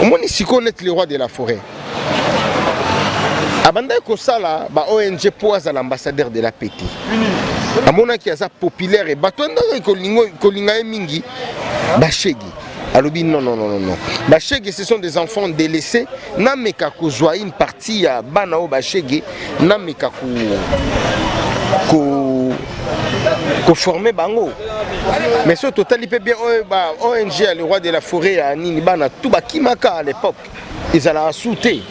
Omoni siko net le roi de la forêt. Abanda kosala ba ONG poaza l'ambassadeur de la paix. Amona ki aza populaire et batwanda kolinga mingi bashegi. Alobi non. Bashege, ce sont des enfants délaissés. Nameka kozwa une partie ya banao bashege. Nameka ko former bango. Mais ce total il peut bien ONG le roi de la forêt à Nini bana tout ba kimaka à l'époque. Ils allaient sauter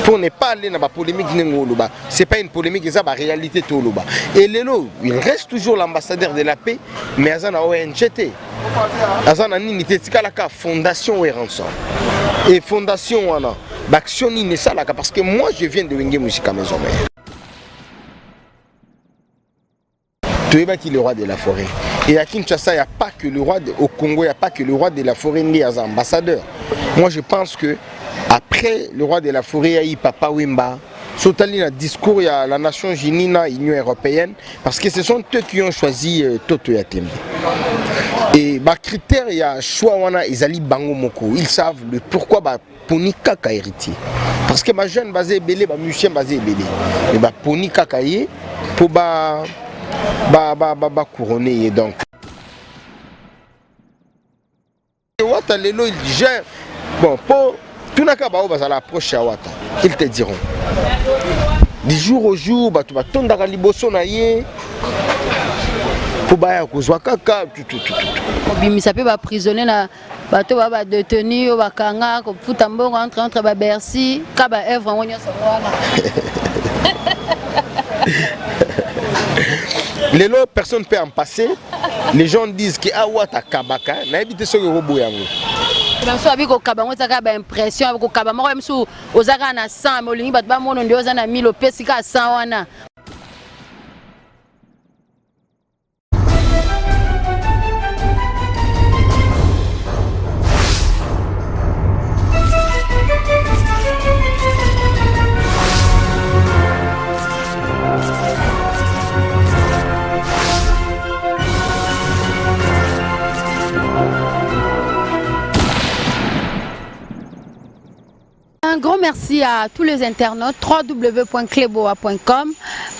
pour ne pas aller dans la polémique. Ce n'est pas une polémique, c'est la réalité. Et Lelo, il reste toujours l'ambassadeur de la paix, mais il y a une ONGT. Il y a une fondation Eranson. Et fondation, l'action n'est pas là, parce que moi je viens de Wenge Musica Maison. Tu es le roi de la forêt. Et à Kinshasa, il n'y a pas que le roi au Congo, il n'y a pas que le roi de la forêt ni as ambassadeur. Moi je pense que après le roi de la forêt, il y a eu Papa Wemba. Sotali na discours, il y a la Nation Unie, l'Union Européenne, parce que ce sont eux qui ont choisi Toto Yatembe. Et les critères, il y a choix, ils allaient bango moko. Ils savent le pourquoi poni kaka héritier. Parce que ma jeune basé belé, ma musicien basé belé. Et poni kaka yé pour couronner donc. Wata lelo il gère. Bon pour tout n'a qu'à l'approche à Wata, ils te diront. Du jour au jour, tu vas tomber dans la liboso naïe. Pour baya kozwa kaka tout. Bimisa pe ba prisonnier na bato ba détenu ba kanga ko futa mbongo entre ba Bercy ka ba œuvre ngonyo sawana. Les lots, personne ne peut en passer. Les gens disent que Awata Kabaka n'a évité ce robot yango. Banso abiko kabango taka ba impression abiko kabamo ko msu ozaka na 100 molingi bat ba mono ndio za na 1000 opesi ka 100 wana. Un grand merci à tous les internautes, www.kleboa.com.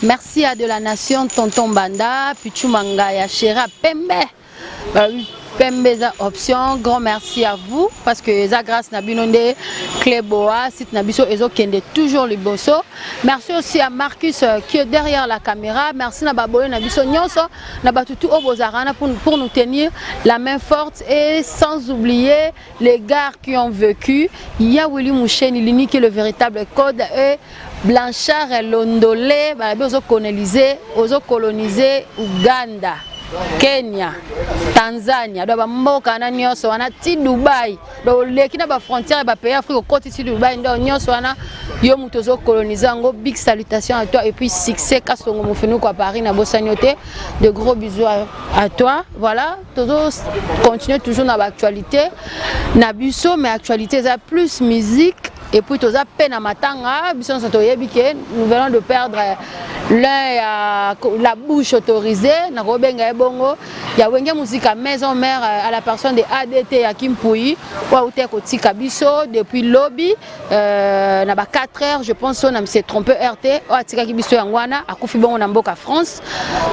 Merci à De la Nation, Tonton Banda, Pichumanga, Yachera, Pembe. Pembeza option, grand merci à vous parce que ça grâce à Binonde, Kleboa, site Nabiso Ezo Kende toujours le bosso. Merci aussi à Marcus qui est derrière la caméra. Merci à Baboye Nabiso Nyonso, Nabatutu Obozarana pour nous tenir la main forte et sans oublier les gars qui ont vécu. Il y a Willy Moucheni Lini qui est le véritable code et Blanchard et Londolé, Ozo colonisé Uganda. Kenya, Tanzania, do ba mboka na nyonso wana ti Dubai, do lekina ba frontière ba pays Afrique côté ti Dubai ndo nyonso wana yo mutozo coloniser ngo big salutation à toi et puis succès kasongo mofenu ko à Paris na bosanyote, de gros bisous à toi. Voilà, tozo continuer toujours dans l'actualité na biso mais actualité ça plus musique. Et puis, tous à peine à matanga, nous venons de perdre la bouche autorisée. Il y a une musique à maison mère à la personne de ADT à Kimpoui, depuis lobby, 4 heures, je pense qu'on s'est trompé RT, à France.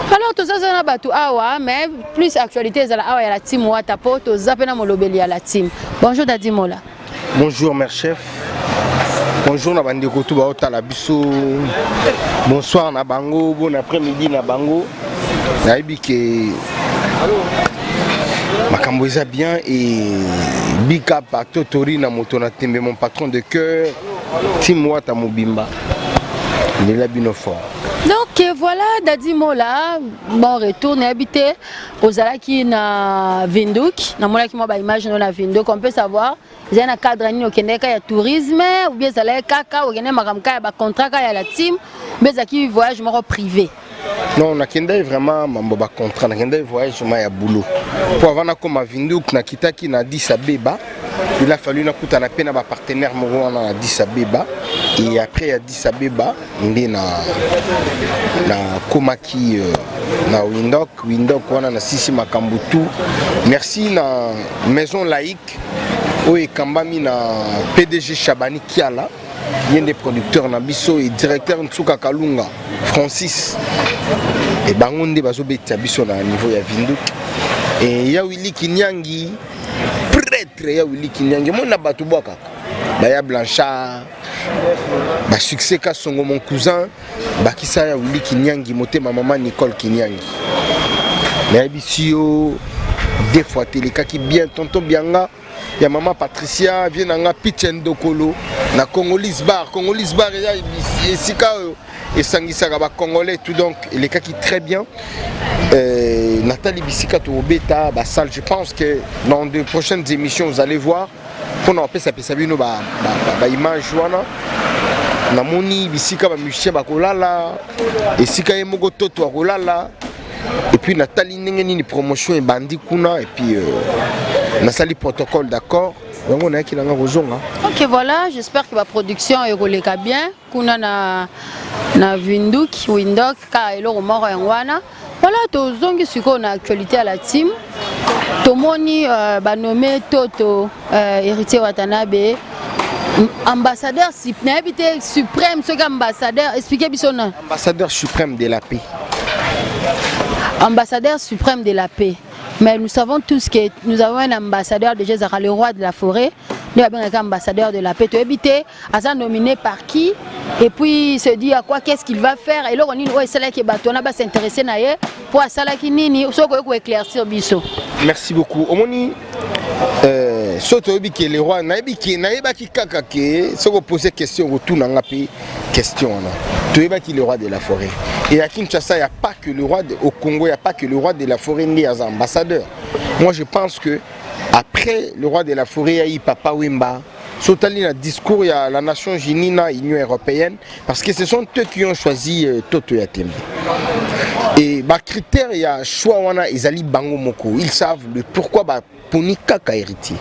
Alors, tout ça, c'est mais plus actualité, c'est la team Watapo, tous à peine à la team. Bonjour Dadimola. Bonjour, mère chef. Bonjour na bandeko tout ba otala biso. Bonsoir na bango, bon après-midi na bango. Naibi ke makambo eza bien et big up à Totori na moto na tembe mon patron de cœur Tim Wata Mobimba. Il est là bien fort. Donc voilà, Dadimola, bon retour, on est habité aux Alaki na Vinduk, na mola qui m'a image dans la Vinduk, on peut savoir, il y a un cadre au Kenya, il y a tourisme, ou bien ça l'est caca, ou bien il y a un contrat, il y a la team, mais ça qui voyage privé. Non, on a vraiment un contrat, on a un voyage à boulot. Pour avoir comme Vinduk, na kitaki na Addis Abeba, il a fallu na kuta na pena ba partenaire mo na Addis Abeba. Et après Addis Abeba, on est na Komaki na Windhoek wana na Sisi Makambutu. Merci na maison laïque oyo ekambami na PDG Chabani Kiala, ye nde producteur na biso et directeur Nsuka Kalunga Francis, et bango nde bazobeta biso na niveau ya Vinduk. Et ya Willy Kinyangi, prêtre ya Willy Kinyangi, mona bato bwaka baya Blanchard, ba succès ka songo mon cousin, bakisa ya Willy Kinyangi, motema maman Nicole Kinyangi. Mais bisio des fois telekaki bien tonton Bianga, ya maman Patricia vient nga Pichendo Kolo na Congolese bar ya esika et sangisaka ba congolais tout, donc les cas qui très bien. Nathalie Bissika to beta ba salle, je pense que dans de prochaines émissions vous allez voir pour nous appeler ça peut sabino ba image wana na moni Bissika ba musicien ba kolala esika yemoko toto kolala. Et puis Nathalie Nengeni promotion et bandi kuna, et puis Nathalie protocole, d'accord. Ok, voilà, j'espère que la production est relève bien. Kuna na Winduk ka elo mort en wana. Voilà, to zongi suko na actualité à la team. Tomoni ba nommé Toto héritier Watanabe ambassadeur suprême, ce ambassadeur, expliquez bisona. Ambassadeur suprême de la paix. Ambassadeur suprême de la paix. Mais nous savons tous que nous avons un ambassadeur de Jézara, le roi de la forêt. Nous avons un ambassadeur de la paix. Tu es habité à ça nominé par qui? Et puis il se dit à quoi, qu'est-ce qu'il va faire? Et là on dit ouais, c'est là qui va s'intéresser pour ça là qui nini, pour éclaircir biso. Merci beaucoup. Omoni soto bi ke le roi na bi ki kaka ke so ko poser question retour na ngapi question là. Tu es le roi de la forêt. Et à Kinshasa, il n'y a pas que le roi au Congo, il n'y a pas que le roi de la forêt ni as ambassadeur. Moi je pense que après le roi de la forêt, il y a Papa Wemba. Sotali na discours, il y a la Nation Unie, l'Union européenne, parce que ce sont eux qui ont choisi Toto Yatembe. Et bah critère, il y a choix wana ezali bango moko. Ils savent le pourquoi bah poni kaka héritier.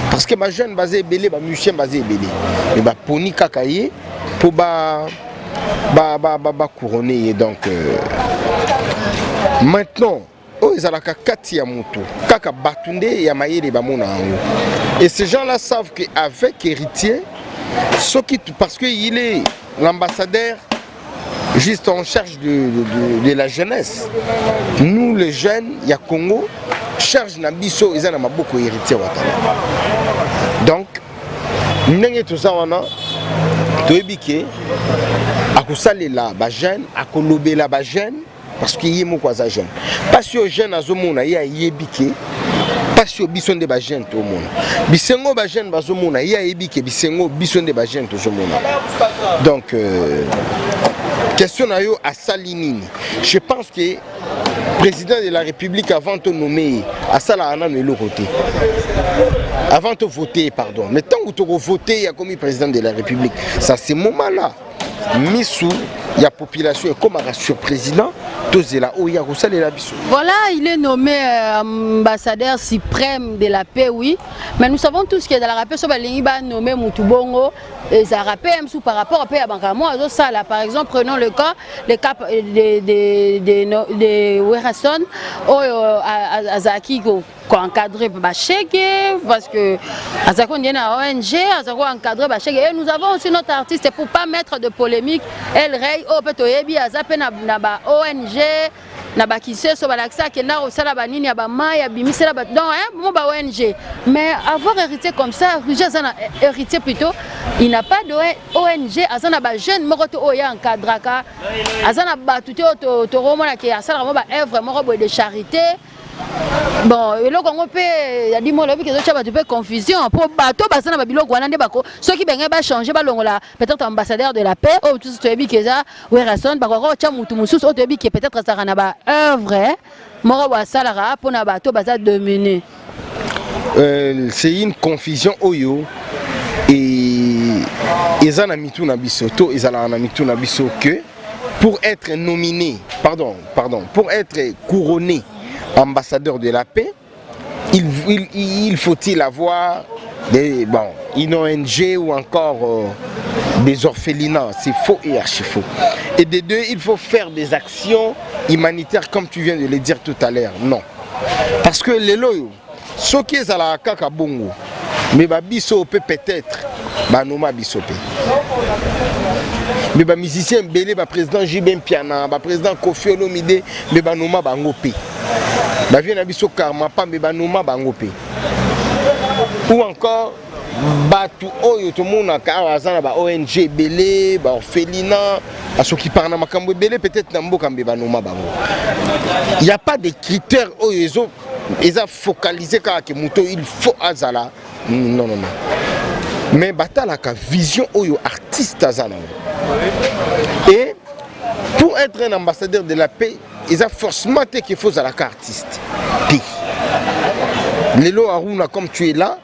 Parce que ma jeune basé belé, bah musicien basé belé. Et bah poni kaka yé pour bah couronné. Donc maintenant oh ezalaka kati ya moto kaka batunde ya mayele ba mona ango. Et ces gens-là savent qu'avec héritier, parce qu'il est l'ambassadeur juste en charge de la jeunesse. Nous les jeunes, il y a Congo, charge Nabiso, ils ont beaucoup héritier. Donc, nous avons tout ça, tout est biqué, à kusali la ba jeune, à kolobe la ba jeune, parce qu'il y a beaucoup de jeunes. Parce que les jeunes, il y a biqué. Parce que bison de bajen tout le monde. Bisengo bajen bazomona ya ebike bisengo bison de bajen tout le monde. Donc question na yo à Salinini. Je pense que le président de la République avant de nommer à Salana ne le voter. Avant de voter pardon. Mais tant que tu voter il y a comme président de la République. Ça c'est moment là. Missou il y a population comme sur président. Voilà, il est nommé ambassadeur suprême de la paix, oui. Mais nous savons tous que dans la paix, il va nommer Moutubongo et Zarapé, par rapport à paix à Bankamo. Par exemple, prenons le cas de Werason, Azaki, encadré par Bacheke, parce que Azako est une ONG, Azako encadré par Bacheke. Et nous avons aussi notre artiste pour ne pas mettre de polémique. El Rey, Opetoyebi, Azapé, Naba ONG. Nabakise so balakisa ke na osala banini ya bama ya bimisela ba donc bon ba ONG, mais avoir hérité comme ça Rugezana héritier plutôt il n'a pas de ONG azana ba jeune moko oya encadraka azana ba tuté to romona ke asala ba œuvre moko de charité. Bon, et là on peut il dit moi le que ça va te faire confusion pour bateau basana ba biloko wana ndebako ceux qui benga ba changer ba longola peut-être ambassadeur de la paix ou tout ce que que ça Werason ba ko cha mutu mususu o tebi que peut-être ça na ba œuvre moko ba salara pour na bateau ba dominer. C'est une confusion oyo et ezana mitu na biso to ezala na mitu na biso que pour être nominé pour être couronné ambassadeur de la paix, il faut-il avoir une ONG ou encore des orphelinats. C'est faux et archi faux. Et des deux, il faut faire des actions humanitaires comme tu viens de le dire tout à l'heure. Non. Parce que les loyaux, ceux qui sont à la Kakabongo, mais biso peut-être banoma biso pe. Mais ba musicien belé ba président Jibem Piana, ba président Kofi Olomide, mais banoma bango pe. Ba vient na biso karma pa mais banoma bango pe. Ou encore batu oyo to mona ka azana ba ONG belé, ba orphelinat, à ceux qui parlent na makambo belé peut-être na mboka mbe banoma bango. Il y a pas de critères oyo ils ont focalisé que muto il faut azala. Non. Mais batala ka vision oyo artiste azana. Et pour être un ambassadeur de la paix, ils ont forcément qu'il faut à la artiste. Lelo Aruna, comme tu es là,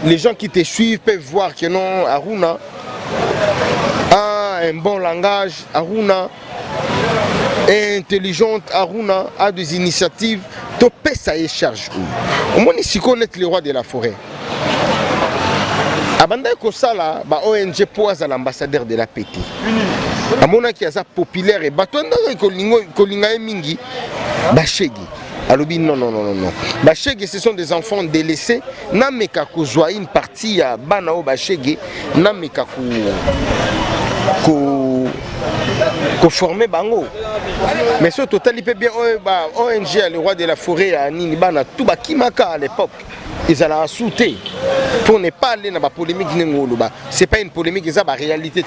les gens qui te suivent peuvent voir que non, Aruna a un bon langage, Aruna est intelligente, Aruna a des initiatives. Ton paix, ça y est charge. Au moins, ici, connaître le roi de la forêt. Abanda Kosala, ONG Poise à l'ambassadeur de la paix. À mon avis, qui est populaire et batouanda kolinga mingi, bachegi. Alobi non. Bachegi, ce sont des enfants délaissés. Nameka kozwa une partie à banao bachegi, nameka ko former bango. Mais ce total il peut bien ONG le roi de la forêt à Nini bana tout bakimaka à l'époque. Ils allaient sauter pour ne pas aller dans la polémique. Ce n'est pas une polémique, c'est la réalité.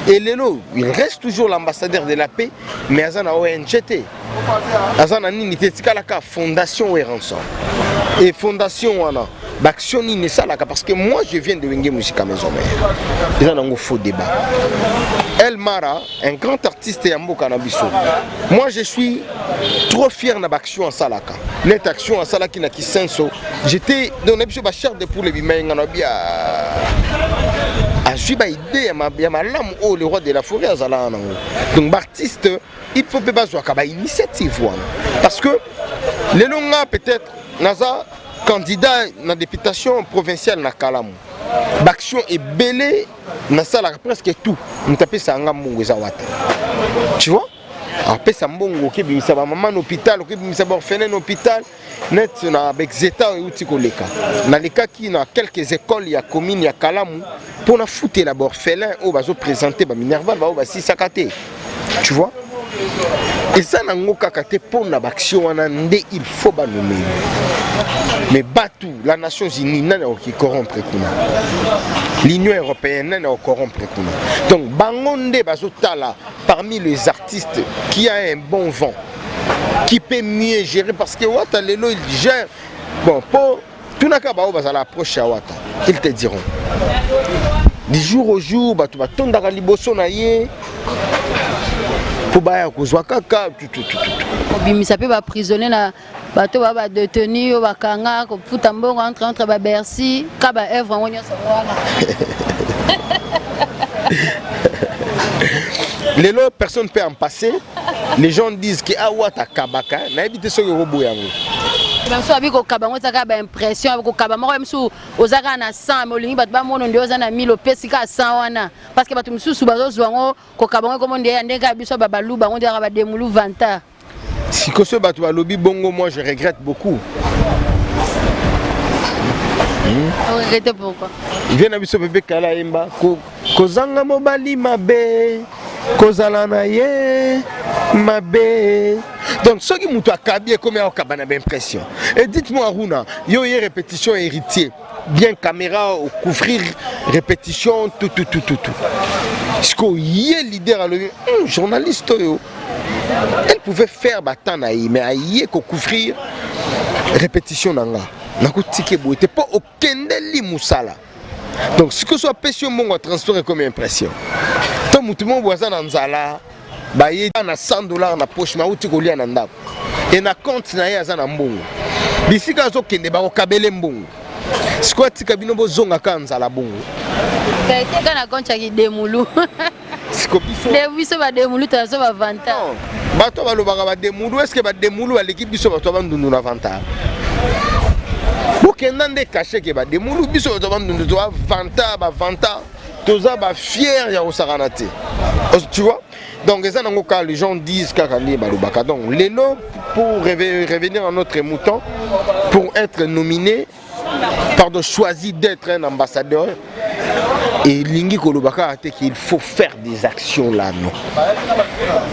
Et Lelo, il reste toujours l'ambassadeur de la paix, mais il y a une ONG. Il y a une fondation et fondation l'action parce que moi je viens de Wenge Musica Maison Mère. Il y a un faux débat. El Mara, un grand artiste et un beau cannabiso. Moi je suis trop fier de l'action en Salaka. Net action en Salaki na Kisenso. J'étais dans l'épisode de chair de poulet bimaïng à Juba idée à ma lame au le roi de la forêt à Zalana. Donc l'artiste, il faut pas jouer à initiative parce que les longs peut-être naza candidat dans la députation provinciale na Kalamu. L'action est belée na sala presque tout. On tape ça en gamungo zawata. Tu vois? Après ça mbongo qui bimisa ba maman hôpital, qui bimisa ba orphelin hôpital, net na avec zeta et outi koleka. Na leka qui na quelques écoles ya commune ya Kalamu pour na foutre la orphelin au bazo présenter ba minerval ba ba si sakate. Tu vois? Et ça n'a pas été pour la action, il faut pas nommer. Mais Batu, la Nations Unies, n'a pas corrompre. L'Union européenne n'a pas corrompre. Donc, Bangonde Bazotala, parmi les artistes qui a un bon vent, qui peut mieux gérer, parce que Wata Lelo, il gère. Bon, pour tout le monde, va l'approche à Wata. Ils te diront. Du jour au jour, tu vas tomber dans la liboso naïe. Pour baya kozwa kaka tout. Bimisa pe ba prisonnier na bato ba détenu ba kanga ko futa mbongo entre ba Bercy ka ba Evre ngonyo sawana. Les lots personne peut en passer. Les gens disent que awata kabaka na ebité so robo yango. Banso abiko kabango taka ba impression abiko kabamo msu ozaka na 100 molingi bato ba mono ndio za na 1000 opesi ka 100 wana parce que bato msusu bazozwango ko kabango comme ndé ndeka biso ba balu bango ndeka ba demulu vanta. Si que ce bato ba lobi bongo moi je regrette beaucoup. Vous regrettez pourquoi? Vient na biso bébé kala imba ko zanga mobali mabe kozala na ye mabe. Donc ce qui m'a accablé comme un cabane d'impression. Et dites-moi Aruna, yo y répétition héritier, bien caméra ou couvrir répétition tout. Est-ce qu'il y a leader à le journaliste elle pouvait faire batanaï mais aïe ko couvrir répétition nanga. Nakutike bo était pas aucun deli musala. Donc ce que soit passion mon transférer comme impression. Tant mutumo voisin nzala baye na $100 na poche ma uti kolia na ndako et na compte na ye aza na mbongo bisika zo kende ba ko kabele mbongo squat kabino bozonga kanza la bongo te kana koncha ki demulu sikobiso de biso ba demulu tazo ba vanta bato ba lobaka ba demulu est-ce que ba demulu ba l'équipe biso bato ba ndundu na vanta bokenda nde caché ke ba demulu biso bato ba ndundu to vanta ba vanta toza ba fier ya osaranate. Tu vois? Donc les gens disent Kakandi Balubaka. Donc Lelo, pour revenir à notre mouton, pour être nominé, choisi d'être un ambassadeur. Et Lingi Kolobaka a dit qu'il faut faire des actions là, non.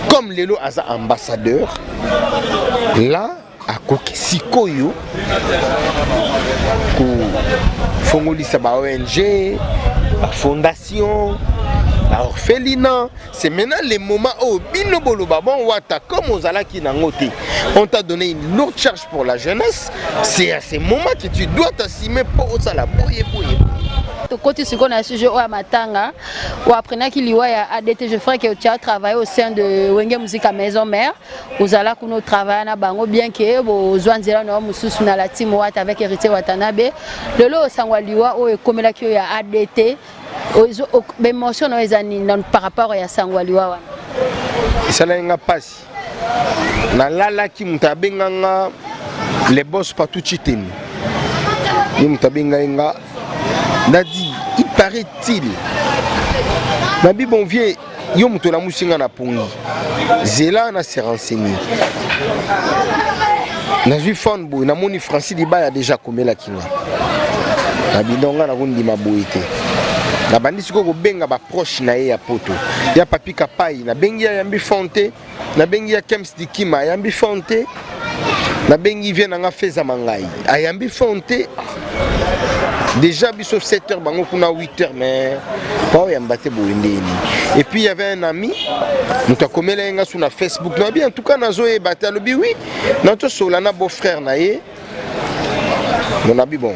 Comme Lelo Aza ambassadeur, là, à Kokisikoyo, Fongolisa ba ONG, la fondation, la orphelinat, c'est maintenant les moments où Binobolo Babon Wata, comme aux Alaki Nangote, on t'a donné une lourde charge pour la jeunesse. C'est à ces moments que tu dois t'assumer pour ça la boye. Côté ce qu'on a sujet au Matanga, ou après qu'il y a ADT, je ferai que tu as travaillé au sein de Wenge Musique à Maison Mère. Vous allez qu'on nous travaille à Bango, bien que vous jouez à la team avec Héritier Watanabe. Le lot Sangwaliwa ou comme là qu'il y a ADT, émotion par rapport à Sangwaliwa. Ça n'a pas passé. Na lala ki mutabenga les boss pas tout chitini. Ni mutabenga Nadi, il paraît-il, Nabi bon vieux, yom to la musinga na pongi. Zela na se renseigné. Na vu Fonbo, na moni Francis Diba a déjà commis la kinga. Nabi donga na rundi maboité. Na bandi siko ko benga ba proche na ye ya poto. Ya papi kapai na bengi ya yambi fonte, na bengi ya Kems Dikima yambi fonte. Na bengi vient na feza mangai. Ayambi fonte. Déjà, biso 7h, bango kuna 8h, mais pas yambate boindeni. Et puis il y avait un ami, nous t'a commis là sur na Facebook, en tout cas nazo e batalobi oui, notre solana beau-frère naé. On a dit bon.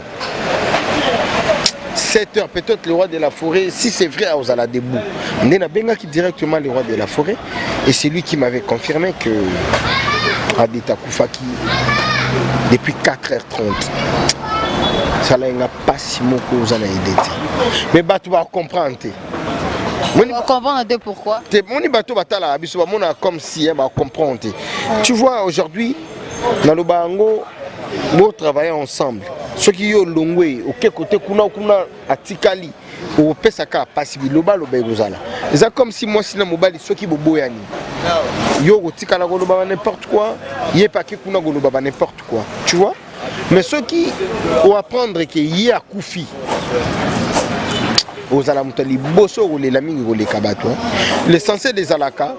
7h, peut-être le roi de la forêt, si c'est vrai, on a debout. On a benga qui directement le roi de la forêt, et c'est lui qui m'avait confirmé que Adeta Koufaki depuis 4h30. Ça n'a pas si mot que vous en avez aidé. Mais tu vas comprendre. On va comprendre pourquoi. Comme si on va comprendre. Tu vois, aujourd'hui, dans le Bango, nous travaillons ensemble. Ceux qui ont l'ongwe, au côté kuna à Tikali, au Pesaka, Pasibi, Loba, Lobegozala. C'est comme si moi, si je suis ceux qui boboyani. Yo, Tikala, Goloba, n'importe quoi. Yé, pas que kuna Goloba, n'importe quoi. Tu vois? Mais ceux qui vont apprendre qu'il y a Koufi, aux Alamutali, Bosso ou les Laming ou les Kabato, l'essentiel des Alaka,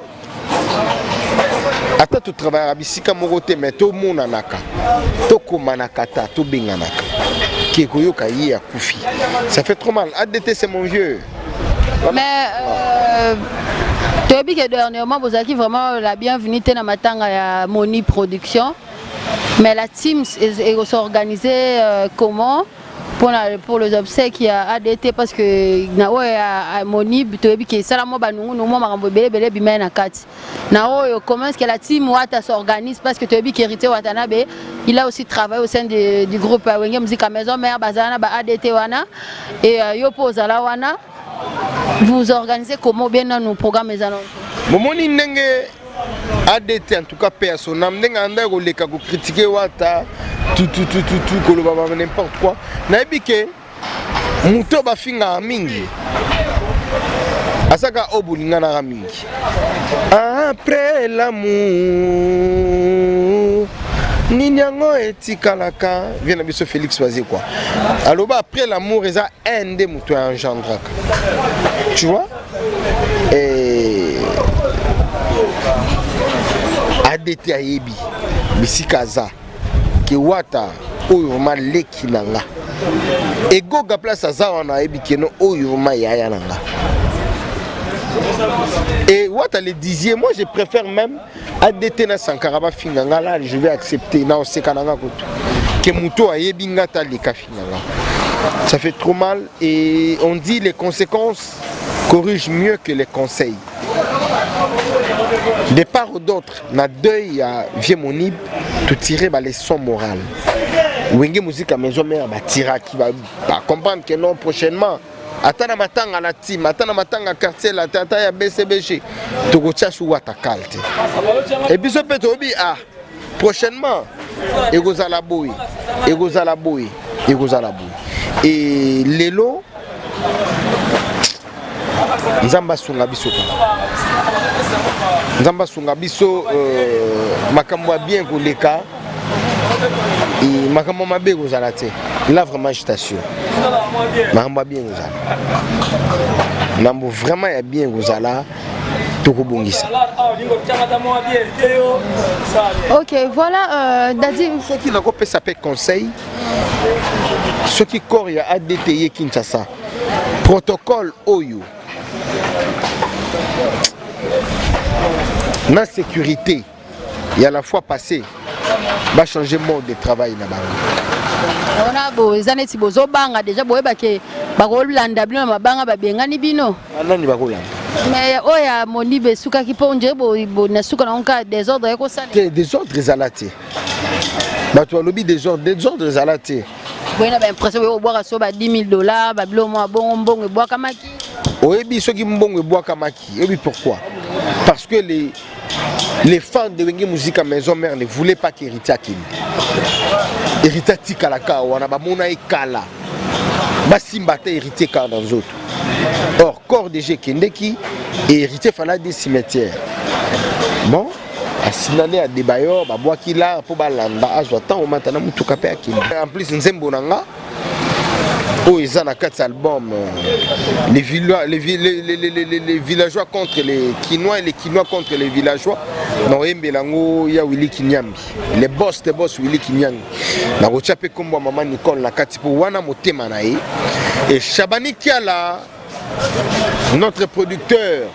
à tout travail à Bissika Morote, mais tout le monde en a, Toko Manakata, tout Binganaka, qui est Koyoka y a Koufi. Ça fait trop mal. ADT, c'est mon vieux. Mais tu as dit que dernièrement, vous avez vraiment la bienvenue dans Matanga à Moni Production. Mais la team est organisée comment pour les obsèques il y a ADT parce que à Moni qui salamo banungu no mama mbele bimena na kati na comment est-ce que la team Wata s'organise parce que Tobi qui hérité Watanabe il a aussi travaillé au sein du groupe Wenge Musique à Maison Mère bazana ba ADT wana et yopo zala wana vous organisez comment bien dans nos programmes les annonces momoni ndenge ADT en tout cas paix à son âme n'enganda koleka ko critiquer Wata tout koloba n'importe quoi nayebi ke muto ba finga mingi asaka obulinga na mingi après l'amour ninyango etikalaka vient na biso Félix Oisé quoi aloba après l'amour eza un des muto engendraka tu vois et ADT ayebi bisikaza ke Wata oyo ma leki nanga ego ga place azawa na ayebi keno oyo ma yaya nanga et Wata le disait moi je préfère même ADT na Sankaraba finganga là je vais accepter na oseka nanga koto ke muto ayebi ngata leka finganga ça fait trop mal et on dit les conséquences corrigent mieux que les conseils. De part ou d'autre, na deuil à vieux monib, tout tirer les leçons morales. Wenge Musique à Maison Mère, tira qui va comprendre que non prochainement. Attends matanga la team, attends matanga quartier la tata ya BCBG. Tu gotia sous Wata kalte. Et puis ce peut obi prochainement. Egozala boy, egozala boy, egozala boy. Et lelo Nzamba sunga biso. Nzamba sunga biso makambo bien koleka Et makambo mabe kozala te. Là vraiment je t'assure. Makambo bien kozala. Nambo vraiment ya bien kozala. Ok, voilà, Dadi. Ceux qui n'ont pas fait conseil, ceux qui courent à ADTI Kinshasa, protocole OYO, la sécurité, il y a la fois passé, va changer le mode de travail là-bas. On a des années si bozo banga déjà boye bake bakolanda bino mabanga babengani bino. Anani bakolanda. Mais oya monibe suka kiponje bo na suka na onka désordre yako sala. Désordre zalati. Bato alobi désordre zalati. Boyena ba impression yo boire so ba $10,000 ba bilo mo bongo boire kamaki. Oyebi soki mbongo boire kamaki. Oyebi pourquoi? Parce que les fans de Wenge Musique Maison Mère ne voulaient pas qu'Héritier Akine. Héritier Tikalaka, on a bamona ekala. Basimbate héritier car dans autres. Or, corps de G Kendeki et héritier fallait des cimetières. Bon, à signaler à des bailleurs, bah qui là pour balanda, azotan au maintenant mutuka pe Akine. En plus Nzembonanga, oh ils ont 4 albums. Les villageois contre les Kinois et les Kinois contre les villageois. Non, Mbelango, il y a Willy Kinyambi. Les boss Willy Kinyambi. Na rochape kombo maman Nicole na kati pour wana motema na ye. Et Chabani Kiala, notre producteur,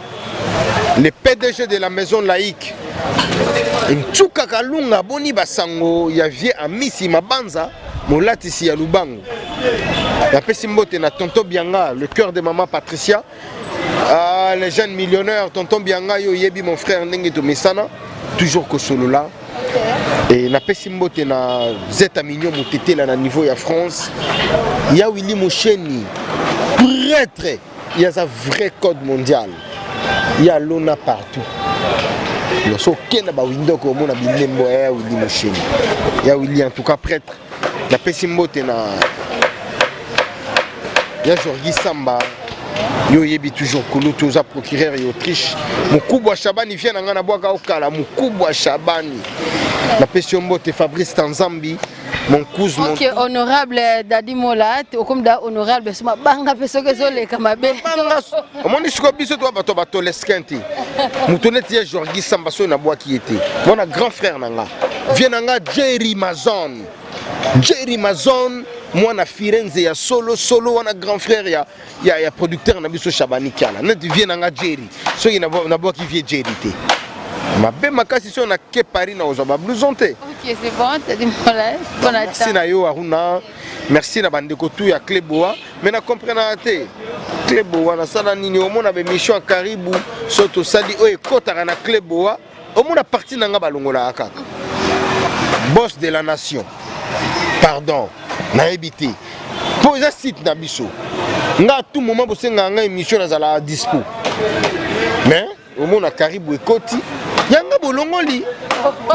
le PDG de la maison laïque. Nchuka Kalunga boni basango ya vie amisi mabanza molatisi ya Lubango. La Pessimbote na Tonton Bianga, le cœur de maman Patricia. Les jeunes millionnaires, Tonton Bianga, yo yebi mon frère Ndenge Tomesana, toujours que solo là. Et na Pessimbote na Zeta Mignon Motete là na niveau ya France. Il y a Willy Mocheni, prêtre, il y a un vrai code mondial. Il y a l'ONA partout. Il y a aucun window comme on a bien Willy Mocheni. Il y a Willy en tout cas prêtre. Na Pessimbote na il y a Jorgi Samba. Yo yebi toujours kulu toza procureur et Autriche. Mukubwa Shabani vient na ngana boaka okala Mukubwa Shabani. La question mbote Fabrice Tanzambi. Mon cousin. Ok, honorable Dadi Mola, comme da honorable suma banga peso que zo le kamabe. Mon disco biso toi bato leskenti. Mutoneti ya Jorgi Samba so na boaki était. Mon grand frère nanga. Vient nanga Jerry Mazon. Jerry Mazon, moi na Firenze ya solo wana grand frère ya producteur na biso Shabani Kiala. Net vient nanga Jerry. So il na boaki vie Jerry te. Ma belle makasi si on a que Paris na ozoba blouson te. Ok, c'est bon, t'as dit voilà. Bon merci na yo Aruna. Merci na bandeko tout ya Kleboa. Mais na comprendre te. Kleboa na sala nini o mona be mission Karibu soto sali o ekota na Kleboa. O mona parti na nga balongola aka. Boss de la nation. Pardon, na ebité. Pour ça site na biso. Nga tout moment bosenga nga émission na zala dispo. Mais au monde a Caribou et Koti, yanga bolongoli.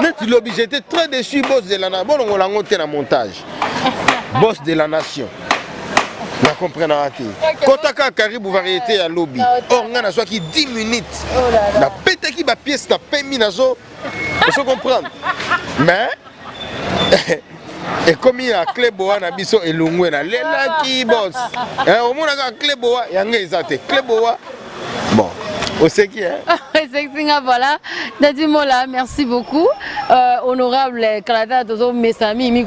Net lobby, j'étais très déçu boss de la nation. Bolongo la monté na montage. Boss de la nation. Na comprendre raté. Kotaka Caribou variété à lobby. Or nga na soit qui 10 minutes. Na pété qui ba pièce na pemi nazo. Vous comprendre. Mais et comme il y a Kleboa na biso elungwe na lela ki boss. Au monde a Kleboa yanga ezate. Kleboa. Bon. C'est qui hein? Voilà. Dadi Mola, merci beaucoup. Honorable Canada, mes amis,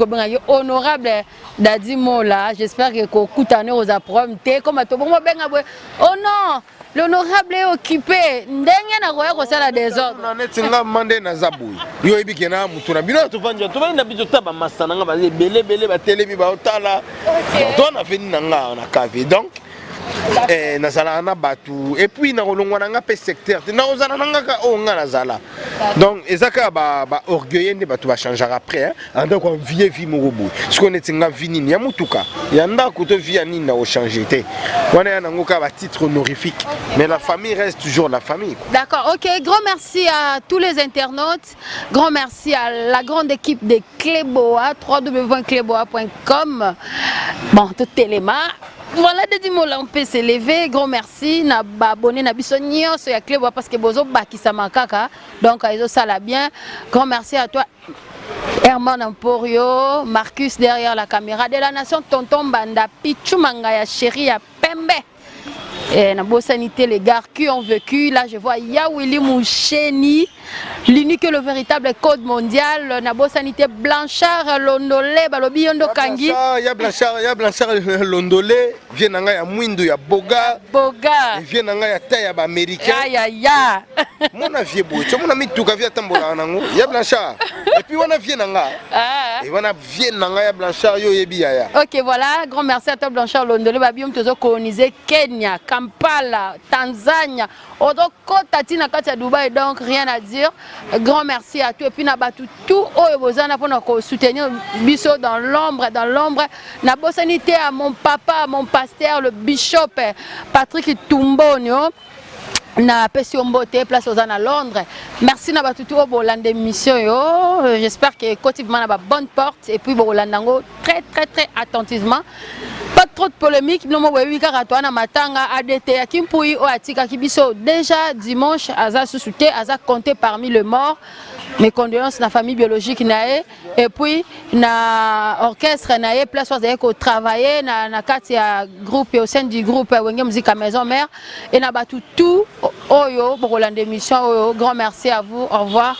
honorable Dadi Mola, j'espère que Koutane aux approbes. Comme à tout bon, oh non, l'honorable est occupé. N'dengue na roya ko sala désordre. Na netinga mande na zaboui. Yo ebiki na mutuna bino to vanja to na biso taba masana nga ba belé ba telemi ba otala. To na fini na nga na cave donc nazala na batu et puis na rolongwa na nga pe secteur na ozana na nga o nga nazala donc ezaka ba orgueillé ne batu ba changer après hein donc on vie morobo ce qu'on est nga vini ya mutuka ya ndako to vie nini na o changer té wana ya ngoka ba titre honorifique mais la famille reste toujours la famille. D'accord, OK, grand merci à tous les internautes, grand merci à la grande équipe de Kleboa, www.kleboa.com. Bon, tout téléma. Voilà, Dadi Mola, on peut s'élever. Grand merci. Na abonné na bisonio sur Kleboa parce que bozo baki samakaka. Donc, ça la bien. Grand merci à toi. Herman Emporio, Marcus derrière la caméra de la nation, Tonton Banda, Pichu Mangaya, chérie à Pembe. Et na sanité les gars qui ont vécu, là je vois Yawili Moucheni, l'unique et le véritable code mondial, na sanité Blanchard Londolé, Balobi Yondo Kangi. Ya Blanchard Londolé, vient nanga ya Mwindu ya Boga, vient nanga ya Taïa ba américain. Ya. Mon avié boy, tu mon ami tout vient tambola nango, ya Blanchard. Et puis on a vient nanga. Et on a vient nanga ya Blanchard yo yebi ya. OK, voilà, grand merci à toi Blanchard Londolé, babium tozo coloniser Kenya, Kampala, Tanzania, Odoko Tatina Katia Dubaï, donc rien à dire. Grand merci à toi et puis nabatu tout oyobozana pour soutenir Bisso dans l'ombre, na sanité à mon papa, mon pasteur le bishop Patrick Tumbonio. Na Pessi-Ombote, place aux à Londres. Merci na batutu au Bolande mission yo. J'espère que cotivement na ba bonne porte et puis Bolandango très attentivement. Pas trop de polémique, non moi oui car toi na matanga ADT ya Kimpui o atika kibiso déjà dimanche aza sous-souté aza compté parmi les morts. Mes condoléances na famille biologique nae et puis na orchestre nae place aux travailler na katia groupe au sein du groupe Wenge Musique à Maison Mère et na batu tout oyo pour l'émission. Grand merci à vous, au revoir,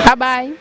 bye bye.